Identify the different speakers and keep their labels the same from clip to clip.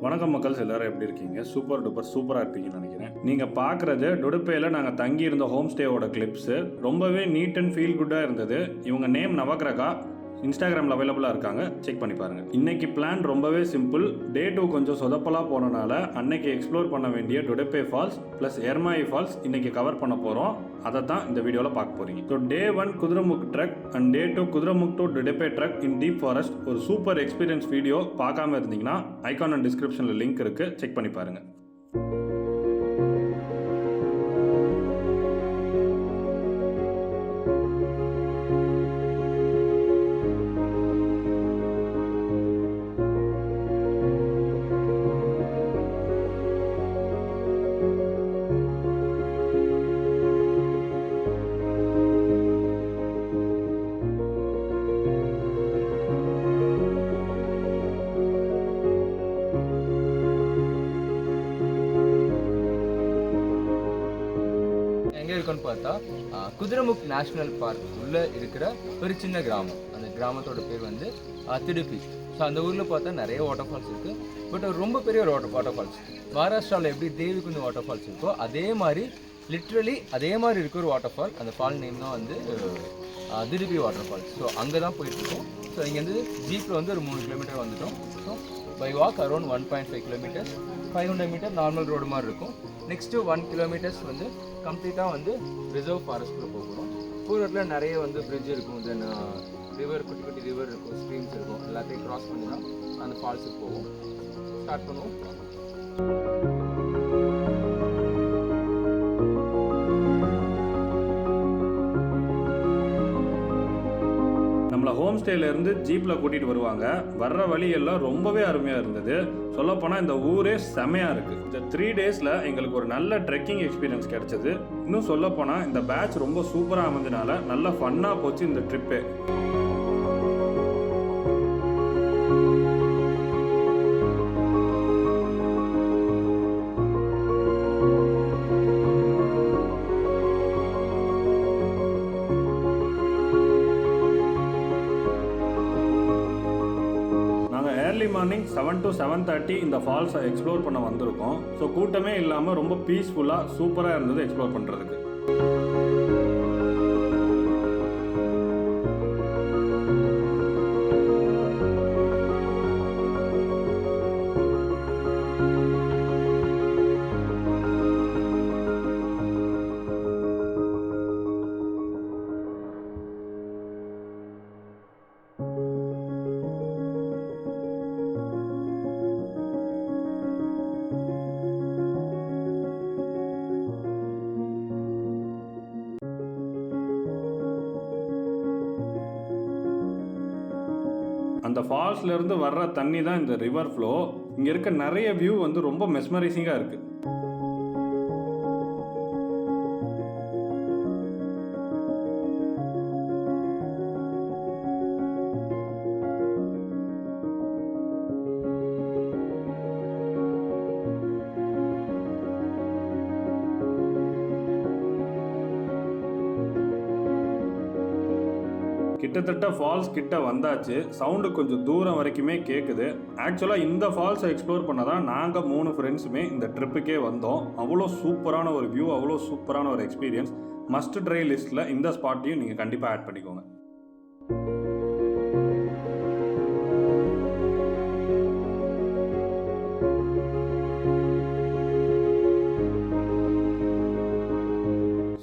Speaker 1: வணக்கம் மக்கள்ஸ், எல்லாரும் எப்படி இருக்கீங்க? சூப்பர் டூப்பர் சூப்பராக இருப்பீங்கன்னு நினைக்கிறேன். நீங்கள் பார்க்குறது டுடுப்பேயில் நாங்கள் தங்கியிருந்த ஹோம் ஸ்டேவோட கிளிப்ஸு. ரொம்பவே நீட் அண்ட் ஃபீல் குட்டாக இருந்தது. இவங்க நேம் நவக்ரகா. இன்ஸ்டாகிராமில் அவைலபிளாக இருக்காங்க, செக் பண்ணி பாருங்கள். இன்றைக்கி பிளான் ரொம்பவே சிம்பிள். டே 2 கொஞ்சம் சொதப்பலாக போனனால அன்னைக்கு எக்ஸ்ப்ளோர் பண்ண வேண்டிய Didupe falls plus Ermayi falls இன்றைக்கி கவர் பண்ண போகிறோம். அதை தான் இந்த வீடியோவில் பார்க்க போகிறீங்க. So day 1 Kudremukh trek and day 2 Kudremukh to Didupe trek in deep forest. ஒரு சூப்பர் எக்ஸ்பீரியன்ஸ் வீடியோ பார்க்காம இருந்தீங்கன்னா ஐகான் அண்ட் டிஸ்கிரிப்ஷனில் லிங்க் இருக்குது, செக் பண்ணி பாருங்கள்.
Speaker 2: பார்த்தா குதிரமுக் நேஷனல் பார்க் உள்ள இருக்கிற ஒரு சின்ன கிராமம். அந்த கிராமத்தோட பேர் வந்து திடுப்பி. ஸோ அந்த ஊரில் பார்த்தா நிறைய வாட்டர் ஃபால்ஸ் இருக்குது. பட் ரொம்ப பெரிய ஒரு வாட்டர் ஃபால்ஸ். மகாராஷ்டிராவில் எப்படி தேவிகுந்து வாட்டர் ஃபால்ஸ் இருக்கோ அதே மாதிரி லிட்ரலி அதே மாதிரி இருக்க ஒரு வாட்டர் ஃபால். அந்த ஃபால் நேம் தான் வந்து திடுப்பி வாட்டர் ஃபால்ஸ். ஸோ அங்கே தான் போயிட்டுருக்கோம். ஸோ இங்கேருந்து ஜீப்பில் வந்து ஒரு 3 கிலோமீட்டர் வந்துட்டோம். So by walk around 1.5 kilometres, 500 metre normal road மாதிரி இருக்கும். நெக்ஸ்ட்டு 1 கிலோமீட்டர்ஸ் வந்து கம்ப்ளீட்டாக வந்து ரிசர்வ் ஃபாரஸ்ட்டில் போகிறோம். போகிறதுல நிறைய வந்து பிரிட்ஜ் இருக்கும், தென் ரிவர், குட்டி குட்டி ரிவர் இருக்கும், ஸ்ட்ரீம்ஸ் இருக்கும். எல்லாத்தையும் க்ராஸ் பண்ணி தான் அந்த ஃபால்ஸுக்கு போவோம். ஸ்டார்ட் பண்ணுவோம்.
Speaker 1: நம்மளை ஹோம் ஸ்டேலேருந்து ஜீப்பில் கூட்டிகிட்டு வருவாங்க. வர்ற வழியெல்லாம் ரொம்பவே அருமையாக இருந்தது. சொல்லப்போனால் இந்த ஊரே செமையாக இருக்குது. இந்த 3 டேஸில் எங்களுக்கு ஒரு நல்ல ட்ரெக்கிங் எக்ஸ்பீரியன்ஸ் கிடச்சிது. இன்னும் சொல்லப்போனால் இந்த பேட்ச் ரொம்ப சூப்பராக அமைஞ்சனால நல்ல ஃபன்னாக போச்சு இந்த ட்ரிப்பே. ஏர்லி மார்னிங் 7 to 7:30 இந்த ஃபால்ஸை எக்ஸ்ப்ளோர் பண்ண வந்திருக்கோம். ஸோ கூட்டமே இல்லாமல் ரொம்ப பீஸ்ஃபுல்லாக சூப்பராக இருந்தது எக்ஸ்ப்ளோர் பண்ணுறதுக்கு. அந்த ஃபால்ஸ்லேருந்து வர்ற தண்ணி தான் இந்த ரிவர் ஃப்ளோ. இங்கே இருக்க நிறைய வியூ வந்து ரொம்ப மெஸ்மரைசிங்காக இருக்குது. கிட்டத்தட்ட ஃபால்ஸ் கிட்ட வந்தாச்சு. சவுண்டு கொஞ்சம் தூரம் வரைக்குமே கேட்குது. ஆக்சுவலாக இந்த ஃபால்ஸை எக்ஸ்ப்ளோர் பண்ண தான் நாங்கள் 3 ஃப்ரெண்ட்ஸுமே இந்த ட்ரிப்புக்கே வந்தோம். அவ்வளோ சூப்பரான ஒரு வியூ, அவ்வளோ சூப்பரான ஒரு எக்ஸ்பீரியன்ஸ். மஸ்ட் ட்ரை லிஸ்ட்டில் இந்த ஸ்பாட்டையும் நீங்கள் கண்டிப்பாக ஆட் பண்ணிக்கோங்க.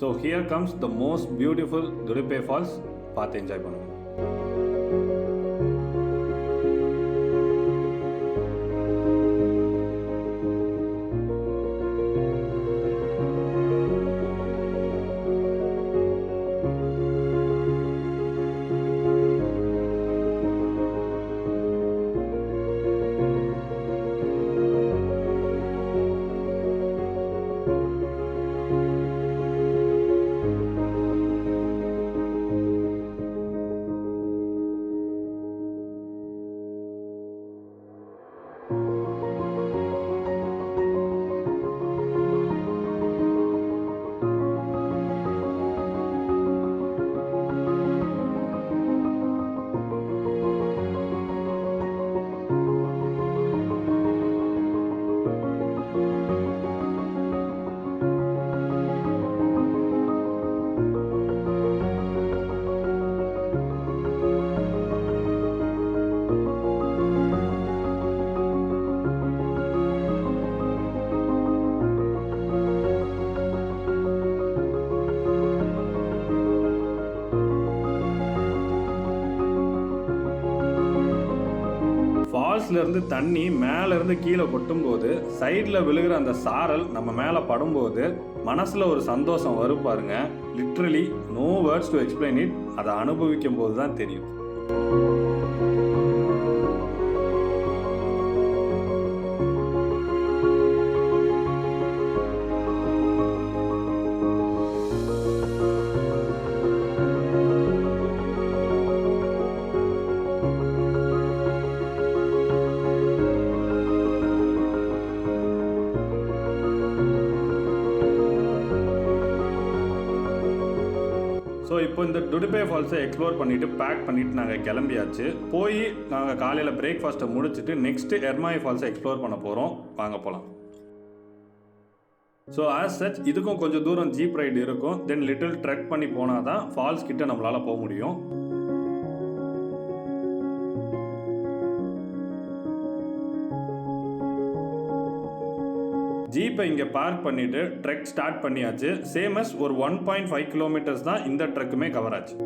Speaker 1: So here comes the most beautiful Didupe falls. பார்த்து என்ஜாய் பண்ணுங்க. ஃபால்ஸ்லேருந்து தண்ணி மேலேருந்து கீழே கொட்டும்போது சைடில் விழுகிற அந்த சாரல் நம்ம மேலே படும்போது மனசில் ஒரு சந்தோஷம் வரும் பாருங்க. Literally no words to explain it. அதை அனுபவிக்கும் போது தான் தெரியும். ஸோ இப்போ இந்த டுடுபே ஃபால்ஸை எக்ஸ்ப்ளோர் பண்ணிவிட்டு பேக் பண்ணிவிட்டு நாங்கள் கிளம்பியாச்சு. போய் நாங்கள் காலையில் பிரேக்ஃபாஸ்ட்டை முடிச்சுட்டு நெக்ஸ்ட்டு எர்மாயி ஃபால்ஸை எக்ஸ்ப்ளோர் பண்ண போகிறோம். வாங்க போகலாம். ஸோ ஆஸ் சச் இதுக்கும் கொஞ்சம் தூரம் ஜீப் ரைடு இருக்கும். தென் லிட்டில் ட்ரெக் பண்ணி போனால் தான் ஃபால்ஸ் கிட்ட நம்மளால் போக முடியும். ஜீப்பை இங்கே பார்க் பண்ணிவிட்டு ட்ரெக் ஸ்டார்ட் பண்ணியாச்சு. சேமஸ் ஒரு 1.5 கிலோமீட்டர்ஸ் தான் இந்த ட்ரெக்குமே கவர் ஆச்சு.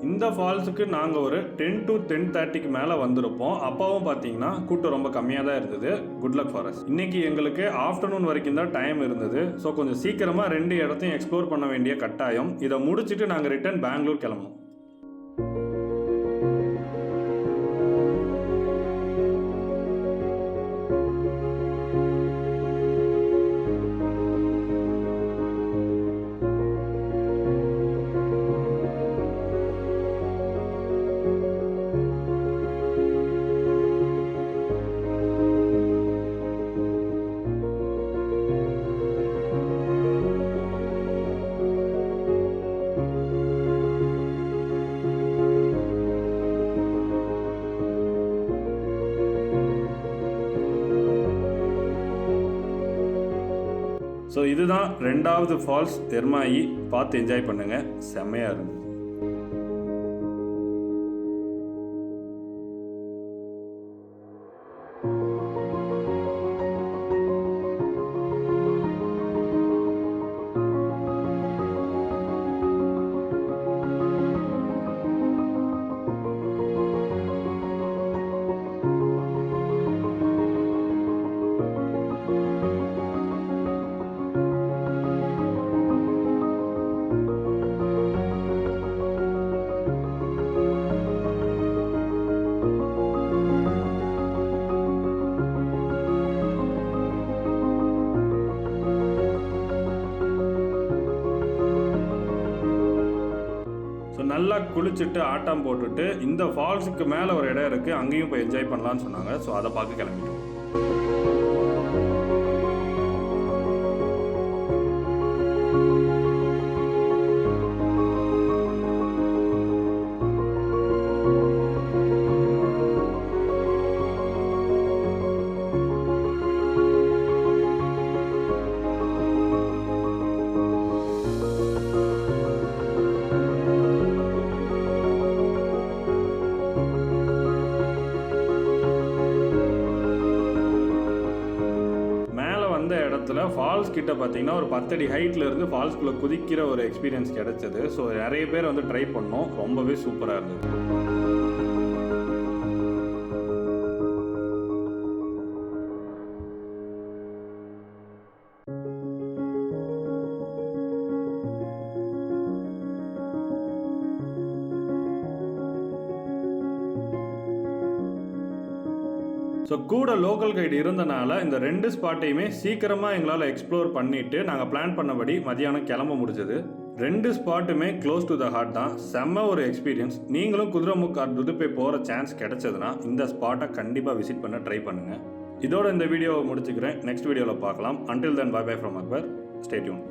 Speaker 1: இந்த ஃபால்ஸுக்கு நாங்கள் ஒரு 10 to 10:30க்கு மேலே வந்திருப்போம். அப்போவும் பார்த்தீங்கன்னா கூட்டம் ரொம்ப கம்மியாக தான் இருந்தது. Good luck for us. இன்னைக்கு எங்களுக்கு ஆஃப்டர்நூன் வரைக்கும் தான் டைம் இருந்தது. ஸோ கொஞ்சம் சீக்கிரமாக 2 இடத்தையும் எக்ஸ்ப்ளோர் பண்ண வேண்டிய கட்டாயம். இதை முடிச்சுட்டு நாங்கள் ரிட்டர்ன் பெங்களூர் கிளம்பணும். ஸோ இதுதான் 2வது ஃபால்ஸ் எர்மாயி. பார்த்து என்ஜாய் பண்ணுங்கள். செம்மையாக இருக்கும். நல்லா குளிச்சுட்டு ஆட்டம் போட்டுட்டு இந்த ஃபால்ஸுக்கு மேலே ஒரு இடம் இருக்குது, அங்கேயும் போய் என்ஜாய் பண்ணலான்னு சொன்னாங்க. ஸோ அதை பார்க்க கிளம்பிட்டோம். இடத்துல ஃபால்ஸ் கிட்ட பார்த்தீங்கன்னா ஒரு 10 அடி ஹைட்ல இருந்து ஃபால்ஸ்குள்ளே குதிக்கிற ஒரு எக்ஸ்பீரியன்ஸ் கிடைச்சது. ஸோ நிறைய பேர் வந்து ட்ரை பண்ணோம். ரொம்பவே சூப்பராக இருந்தது. ஸோ கூட லோக்கல் கைடு இருந்தனால இந்த 2 ஸ்பாட்டையுமே சீக்கிரமாக எங்களால் எக்ஸ்ப்ளோர் பண்ணிவிட்டு நாங்கள் பிளான் பண்ணபடி மதியானம் கிளம்ப முடிஞ்சது. 2 ஸ்பாட்டுமே க்ளோஸ் டு த ஹார்ட் தான். செம்ம ஒரு எக்ஸ்பீரியன்ஸ். நீங்களும் குதிரைமுக் ஆர் டுடுபே போகிற சான்ஸ் கிடைச்சதுன்னா இந்த ஸ்பாட்டை கண்டிப்பாக விசிட் பண்ண ட்ரை பண்ணுங்கள். இதோட இந்த வீடியோவை முடிச்சுக்கிறேன். நெக்ஸ்ட் வீடியோவில் பார்க்கலாம். Until then bye bye from Akbar. Stay tune.